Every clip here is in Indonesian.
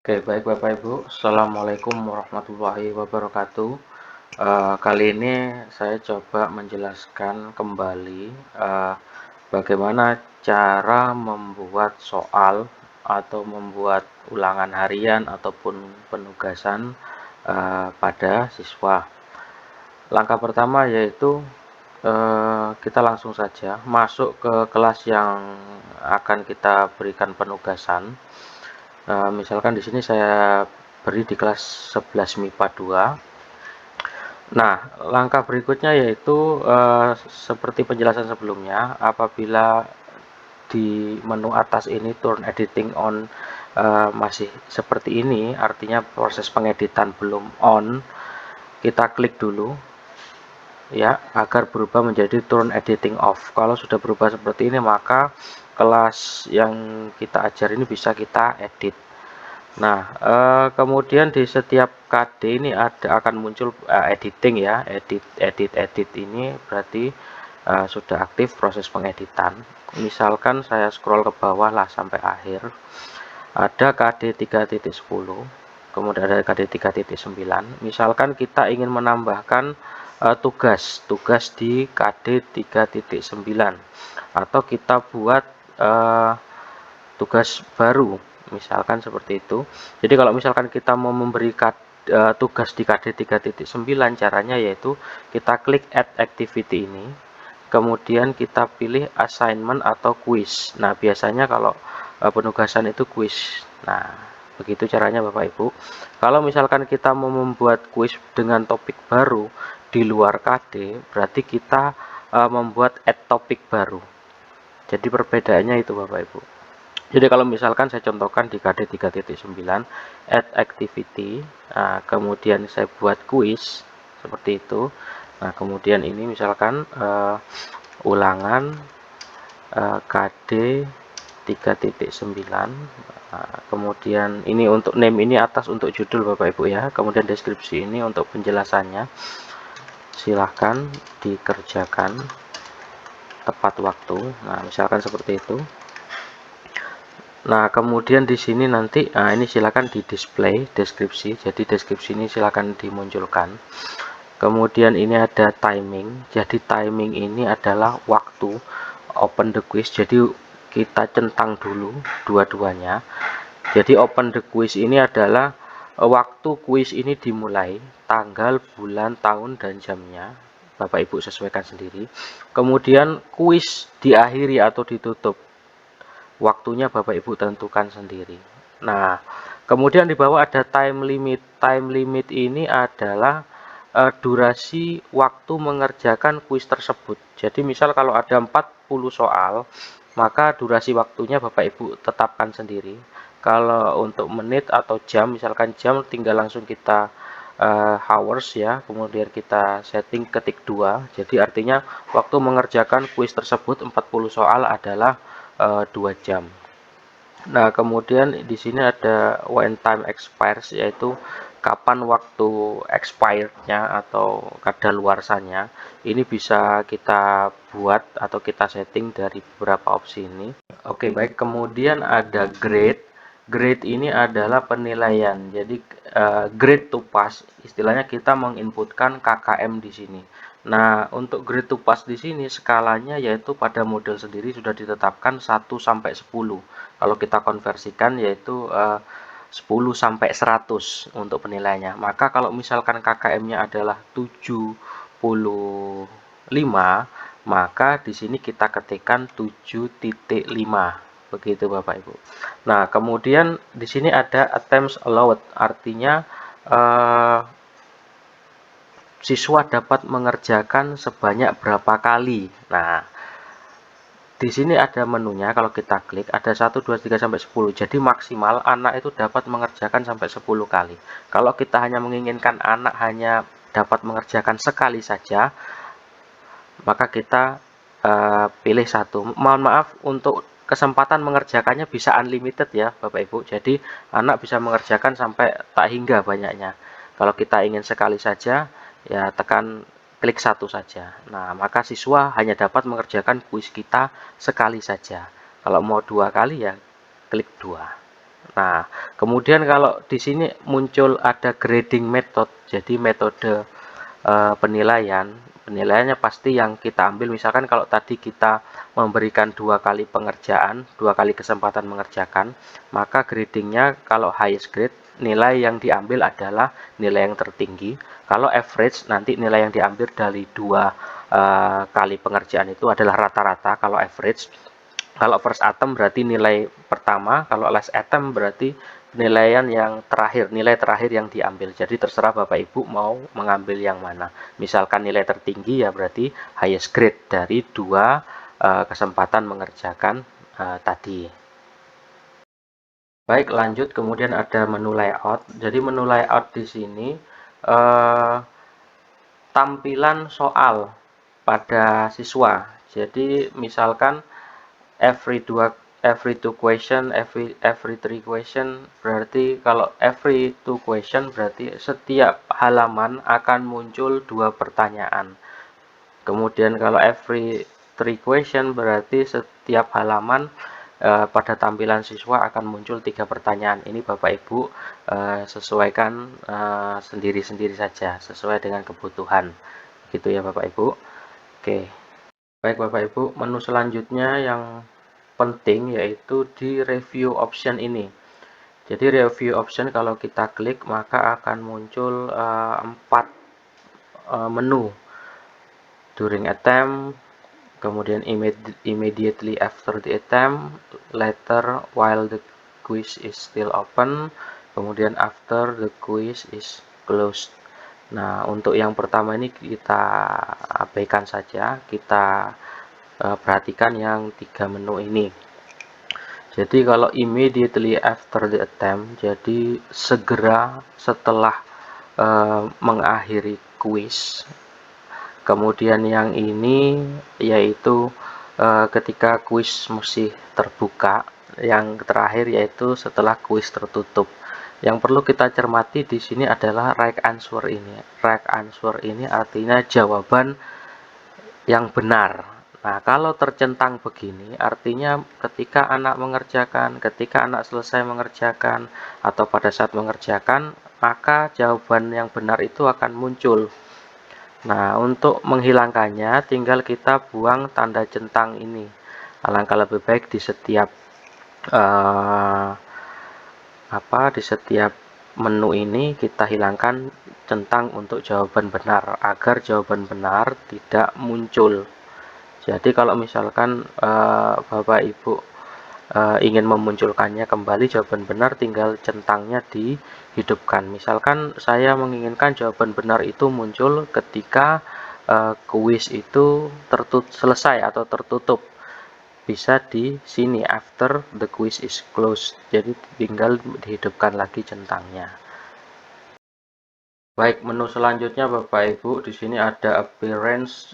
Oke, baik Bapak Ibu. Assalamualaikum warahmatullahi wabarakatuh. Kali ini saya coba menjelaskan kembali bagaimana cara membuat soal atau membuat ulangan harian ataupun penugasan pada siswa. Langkah pertama yaitu kita langsung saja masuk ke kelas yang akan kita berikan penugasan. Misalkan di sini saya beri di kelas 11 MIPA 2. Nah, langkah berikutnya yaitu seperti penjelasan sebelumnya, apabila di menu atas ini turn editing on masih seperti ini, artinya proses pengeditan belum on, kita klik dulu ya agar berubah menjadi turn editing off. Kalau sudah berubah seperti ini, maka kelas yang kita ajar ini bisa kita edit. Nah, kemudian di setiap KD ini akan muncul editing ya, edit ini berarti sudah aktif proses pengeditan. Misalkan saya scroll ke bawah lah sampai akhir, ada KD 3.10, kemudian ada KD 3.9. Misalkan kita ingin menambahkan tugas di KD 3.9 atau kita buat tugas baru, misalkan seperti itu. Jadi kalau misalkan kita mau memberi tugas di KD 3.9, caranya yaitu kita klik add activity ini, kemudian kita pilih assignment atau quiz. Nah, biasanya kalau penugasan itu quiz. Nah, begitu caranya Bapak Ibu. Kalau misalkan kita mau membuat quiz dengan topik baru di luar KD, berarti kita membuat add topik baru. Jadi perbedaannya itu Bapak Ibu. Jadi kalau misalkan saya contohkan di KD 3.9 add activity, nah, kemudian saya buat quiz seperti itu. Nah, kemudian ini misalkan ulangan KD 3.9. Nah, kemudian ini untuk name, ini atas untuk judul Bapak Ibu ya. Kemudian deskripsi ini untuk penjelasannya. Silahkan dikerjakan tepat waktu. Nah, misalkan seperti itu. Nah, kemudian di sini nanti, ini silakan di display deskripsi. Jadi deskripsi ini silakan dimunculkan. Kemudian ini ada timing. Jadi timing ini adalah waktu open the quiz. Jadi kita centang dulu dua-duanya. Jadi open the quiz ini adalah waktu quiz ini dimulai, tanggal, bulan, tahun, dan jamnya. Bapak Ibu sesuaikan sendiri. Kemudian quiz diakhiri atau ditutup, waktunya Bapak Ibu tentukan sendiri. Nah, kemudian di bawah ada time limit. Time limit ini adalah durasi waktu mengerjakan kuis tersebut. Jadi misal kalau ada 40 soal, maka durasi waktunya Bapak Ibu tetapkan sendiri. Kalau untuk menit atau jam, misalkan jam tinggal langsung kita hours ya, kemudian kita setting ketik 2. Jadi artinya waktu mengerjakan kuis tersebut 40 soal adalah 2 jam. Nah, kemudian di sini ada when time expires, yaitu kapan waktu expirednya atau kadaluarsanya. Ini bisa kita buat atau kita setting dari beberapa opsi ini. Oke, baik. Kemudian ada grade. Grade ini adalah penilaian. Jadi grade to pass, istilahnya kita menginputkan KKM di sini. Nah, untuk grade to pass di sini skalanya yaitu pada model sendiri sudah ditetapkan 1 sampai 10. Kalau kita konversikan yaitu 10 sampai 100 untuk penilaiannya. Maka kalau misalkan KKM-nya adalah 75, maka di sini kita ketikkan 7.5. Begitu Bapak Ibu. Nah, kemudian di sini ada attempts allowed, artinya siswa dapat mengerjakan sebanyak berapa kali. Nah, di sini ada menunya, kalau kita klik ada 1, 2, 3 sampai 10. Jadi maksimal anak itu dapat mengerjakan sampai 10 kali. Kalau kita hanya menginginkan anak hanya dapat mengerjakan sekali saja, maka kita pilih satu. Mohon maaf, untuk kesempatan mengerjakannya bisa unlimited ya Bapak Ibu. Jadi anak bisa mengerjakan sampai tak hingga banyaknya. Kalau kita ingin sekali saja, ya tekan klik satu saja. Nah, maka siswa hanya dapat mengerjakan kuis kita sekali saja. Kalau mau 2 kali ya klik 2. Nah, kemudian kalau di sini muncul ada grading method, jadi metode penilaiannya pasti yang kita ambil. Misalkan kalau tadi kita memberikan 2 kali pengerjaan, 2 kali kesempatan mengerjakan, maka gradingnya kalau highest grade, nilai yang diambil adalah nilai yang tertinggi. Kalau average, nanti nilai yang diambil dari 2 kali pengerjaan itu adalah rata-rata kalau average. Kalau first atom berarti nilai pertama, kalau last atom berarti penilaian yang terakhir, nilai terakhir yang diambil. Jadi terserah Bapak Ibu mau mengambil yang mana. Misalkan nilai tertinggi ya berarti highest grade dari 2 kesempatan mengerjakan tadi. Baik, lanjut. Kemudian ada menu layout. Jadi menu layout di sini eh, tampilan soal pada siswa. Jadi misalkan every two question, every three question, berarti kalau every two question berarti setiap halaman akan muncul 2 pertanyaan. Kemudian kalau every three question berarti setiap halaman pada tampilan siswa akan muncul 3 pertanyaan. Ini Bapak Ibu sesuaikan sendiri-sendiri saja sesuai dengan kebutuhan. Gitu ya Bapak Ibu. Oke. Baik Bapak Ibu, menu selanjutnya yang penting yaitu di review option ini. Jadi review option kalau kita klik maka akan muncul 4 menu. During attempt, kemudian immediately after the attempt, later while the quiz is still open, kemudian after the quiz is closed. Nah, untuk yang pertama ini kita abaikan saja, kita perhatikan yang 3 menu ini. Jadi kalau immediately after the attempt, jadi segera setelah mengakhiri quiz. Kemudian yang ini yaitu ketika quiz masih terbuka. Yang terakhir yaitu setelah quiz tertutup. Yang perlu kita cermati di sini adalah right answer ini. Right answer ini artinya jawaban yang benar. Nah, kalau tercentang begini, artinya ketika anak mengerjakan, ketika anak selesai mengerjakan, atau pada saat mengerjakan, maka jawaban yang benar itu akan muncul. Nah, untuk menghilangkannya, tinggal kita buang tanda centang ini. Alangkah lebih baik di setiap di setiap menu ini kita hilangkan centang untuk jawaban benar, agar jawaban benar tidak muncul. Jadi kalau misalkan Bapak Ibu ingin memunculkannya kembali jawaban benar, tinggal centangnya dihidupkan. Misalkan saya menginginkan jawaban benar itu muncul ketika kuis itu selesai atau tertutup. Bisa di sini after the quiz is closed. Jadi tinggal dihidupkan lagi centangnya. Baik, menu selanjutnya Bapak Ibu, di sini ada appearance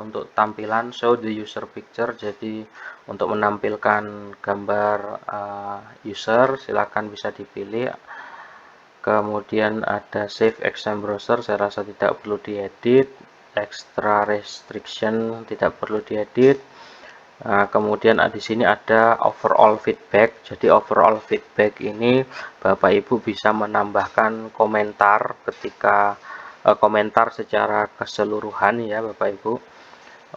untuk tampilan show the user picture. Jadi untuk menampilkan gambar user, silakan bisa dipilih. Kemudian ada save exam browser, saya rasa tidak perlu diedit. Extra restriction tidak perlu diedit. Nah, kemudian di sini ada overall feedback. Jadi overall feedback ini Bapak Ibu bisa menambahkan komentar ketika komentar secara keseluruhan ya Bapak Ibu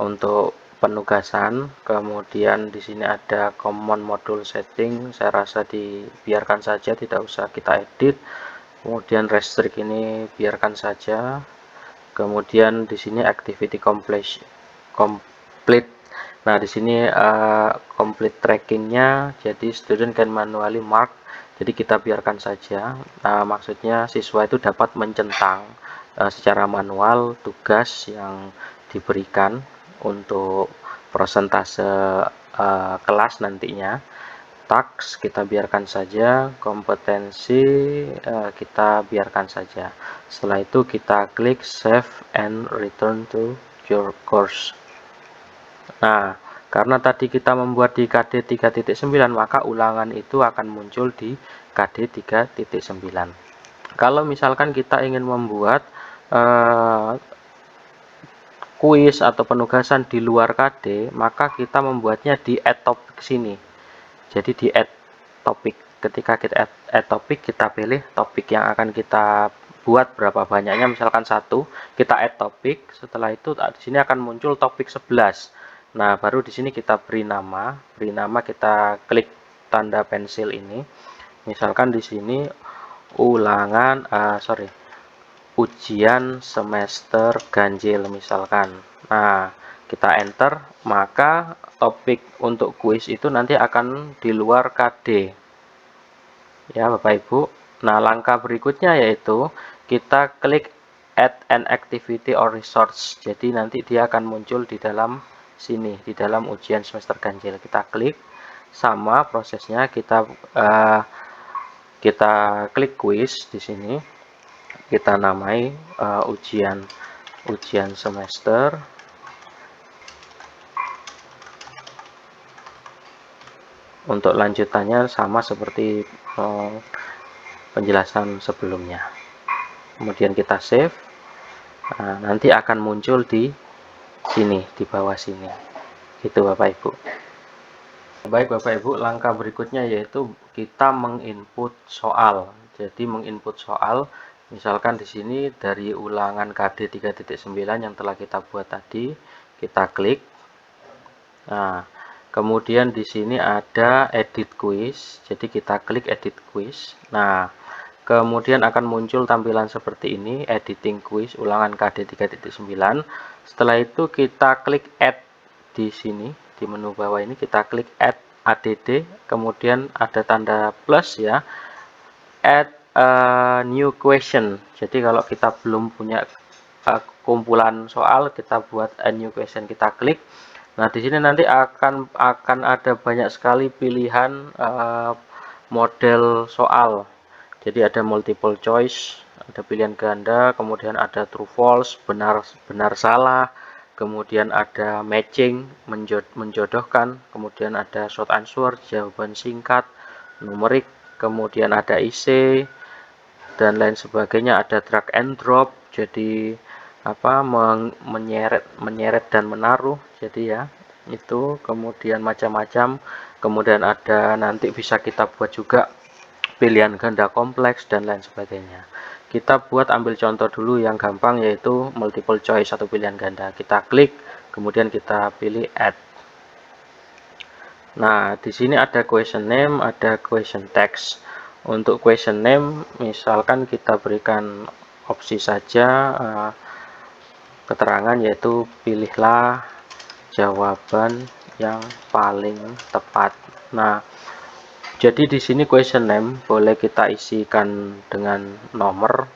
untuk penugasan. Kemudian di sini ada common module setting. Saya rasa dibiarkan saja, tidak usah kita edit. Kemudian restrict ini biarkan saja. Kemudian di sini activity complete. Nah, di sini complete trackingnya, jadi student can manually mark, jadi kita biarkan saja. Maksudnya siswa itu dapat mencentang secara manual tugas yang diberikan untuk persentase kelas nantinya. Task kita biarkan saja, kompetensi kita biarkan saja. Setelah itu kita klik save and return to your course. Nah, karena tadi kita membuat di KD 3.9, maka ulangan itu akan muncul di KD 3.9. Kalau misalkan kita ingin membuat kuis atau penugasan di luar KD, maka kita membuatnya di add topic sini. Jadi di add topic. ketika kita add topik, kita pilih topik yang akan kita buat berapa banyaknya, misalkan 1, kita add topik. Setelah itu di sini akan muncul topik 11. Nah, baru di sini kita beri nama kita klik tanda pensil ini. Misalkan di sini ujian semester ganjil misalkan. Nah, kita enter, maka topik untuk kuis itu nanti akan di luar KD. Ya, Bapak Ibu. Nah, langkah berikutnya yaitu kita klik add an activity or resource. Jadi nanti dia akan muncul di dalam sini, di dalam ujian semester ganjil. Kita klik, sama prosesnya kita klik quiz di sini. Kita namai ujian semester. Untuk lanjutannya sama seperti penjelasan sebelumnya. Kemudian kita save. Nah, nanti akan muncul di sini, di bawah sini. Gitu Bapak Ibu. Baik Bapak Ibu, langkah berikutnya yaitu kita menginput soal. Jadi menginput soal, misalkan di sini dari ulangan KD 3.9 yang telah kita buat tadi, kita klik. Nah, kemudian di sini ada edit quiz, jadi kita klik edit quiz. Nah, kemudian akan muncul tampilan seperti ini, editing quiz ulangan KD 3.9. Setelah itu kita klik add di sini, di menu bawah ini kita klik add kemudian ada tanda plus ya, add a new question. Jadi kalau kita belum punya kumpulan soal, kita buat a new question, kita klik. Nah, di sini nanti akan ada banyak sekali pilihan model soal. Jadi ada multiple choice, ada pilihan ganda, kemudian ada true false, benar salah, kemudian ada matching, menjodohkan, kemudian ada short answer, jawaban singkat, numerik, kemudian ada IC dan lain sebagainya, ada drag and drop, jadi menyeret dan menaruh, jadi ya itu, kemudian macam-macam. Kemudian ada nanti bisa kita buat juga pilihan ganda kompleks dan lain sebagainya. Kita buat ambil contoh dulu yang gampang, yaitu multiple choice atau pilihan ganda. Kita klik, kemudian kita pilih add. Nah, di sini ada question name, ada question text. Untuk question name, misalkan kita berikan opsi saja keterangan, yaitu pilihlah jawaban yang paling tepat. Nah, jadi di sini question name boleh kita isikan dengan nomor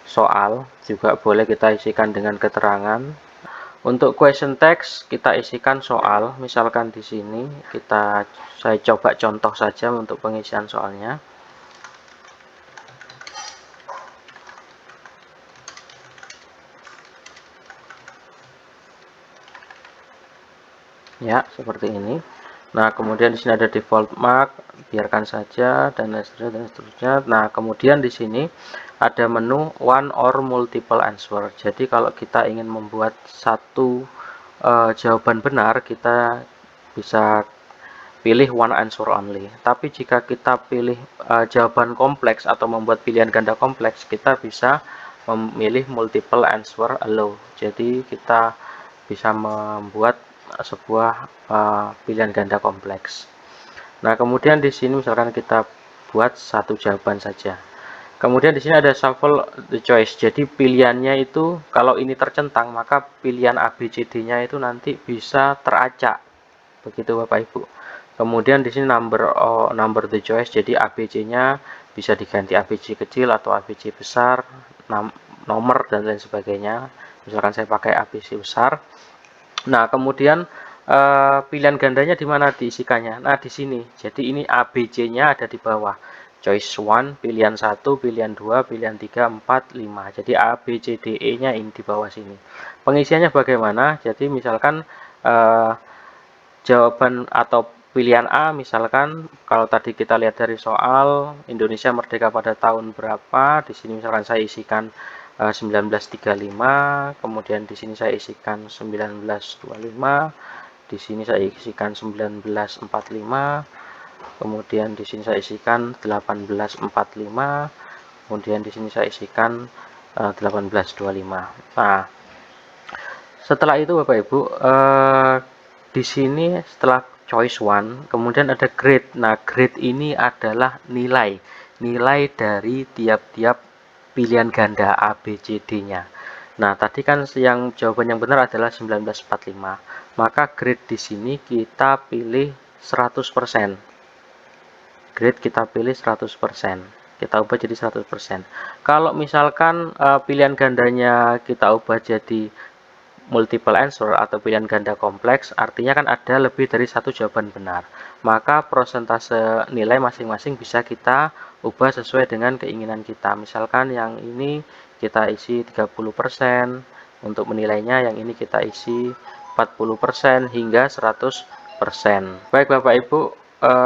soal, juga boleh kita isikan dengan keterangan. Untuk question text kita isikan soal, misalkan di sini saya coba contoh saja untuk pengisian soalnya. Ya, seperti ini. Nah, kemudian di sini ada default mark, biarkan saja, dan lain seterusnya. Nah, kemudian di sini ada menu one or multiple answer. Jadi kalau kita ingin membuat satu jawaban benar, kita bisa pilih one answer only. Tapi jika kita pilih jawaban kompleks atau membuat pilihan ganda kompleks, kita bisa memilih multiple answer allow. Jadi kita bisa membuat sebuah pilihan ganda kompleks. Nah, kemudian di sini misalkan kita buat satu jawaban saja. Kemudian di sini ada shuffle the choice. Jadi pilihannya itu kalau ini tercentang, maka pilihan ABCD-nya itu nanti bisa teracak. Begitu Bapak Ibu. Kemudian di sini number the choice. Jadi ABC-nya bisa diganti ABC kecil atau ABC besar, nomor dan lain sebagainya. Misalkan saya pakai ABC besar. Nah, kemudian pilihan gandanya di mana diisikannya? Nah, di sini. Jadi ini ABC-nya ada di bawah. Choice 1, pilihan 1, pilihan 2, pilihan 3, 4, 5. Jadi A, B, C, D, E-nya ini di bawah sini. Pengisiannya bagaimana? Jadi misalkan jawaban atau pilihan A, misalkan kalau tadi kita lihat dari soal Indonesia merdeka pada tahun berapa, di sini misalkan saya isikan 1935, kemudian di sini saya isikan 1925, di sini saya isikan 1945, kemudian di sini saya isikan 1845, kemudian di sini saya isikan 1825. Nah, setelah itu Bapak Ibu, di sini setelah choice one, kemudian ada grade. Nah, grade ini adalah nilai dari tiap-tiap pilihan ganda A, B, C, D-nya. Nah, tadi kan yang jawaban yang benar adalah 1945. Maka grade di sini kita pilih 100%. Grade kita pilih 100%. Kita ubah jadi 100%. Kalau misalkan pilihan gandanya kita ubah jadi multiple answer atau pilihan ganda kompleks, artinya kan ada lebih dari satu jawaban benar. Maka persentase nilai masing-masing bisa kita ubah sesuai dengan keinginan kita. Misalkan yang ini kita isi 30%, untuk menilainya yang ini kita isi 40% hingga 100%. Baik Bapak Ibu,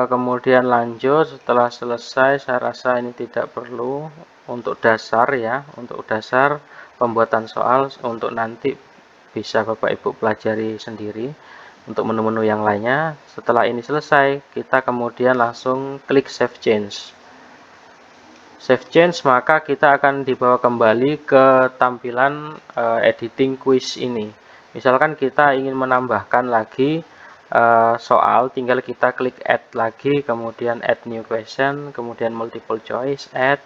kemudian lanjut setelah selesai, saya rasa ini tidak perlu untuk dasar ya, untuk dasar pembuatan soal, untuk nanti bisa Bapak Ibu pelajari sendiri untuk menu-menu yang lainnya. Setelah ini selesai, kita kemudian langsung klik save change. Save change, maka kita akan dibawa kembali ke tampilan editing quiz ini. Misalkan kita ingin menambahkan lagi soal, tinggal kita klik add lagi, kemudian add new question, kemudian multiple choice, add.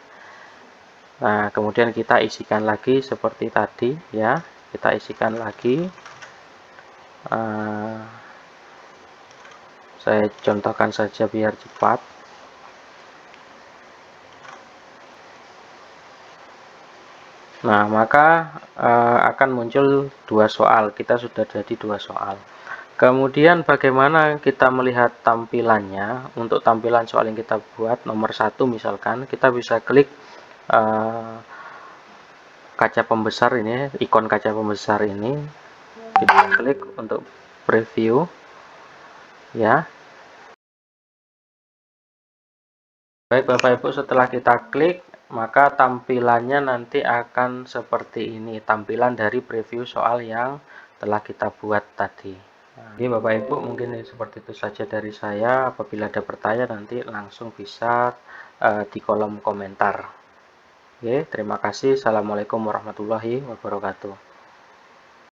Nah, kemudian kita isikan lagi seperti tadi ya. Kita isikan lagi. Saya contohkan saja biar cepat. Nah, maka akan muncul dua soal. Kita sudah jadi dua soal. Kemudian bagaimana kita melihat tampilannya? Untuk tampilan soal yang kita buat nomor 1 misalkan, kita bisa klik kaca pembesar ini, ikon kaca pembesar ini. Kita klik untuk preview ya. Baik Bapak Ibu, setelah kita klik, maka tampilannya nanti akan seperti ini, tampilan dari preview soal yang telah kita buat tadi. Nah, ini Bapak Ibu, mungkin seperti itu saja dari saya. Apabila ada pertanyaan nanti langsung bisa di kolom komentar. Oke, terima kasih. Assalamualaikum warahmatullahi wabarakatuh.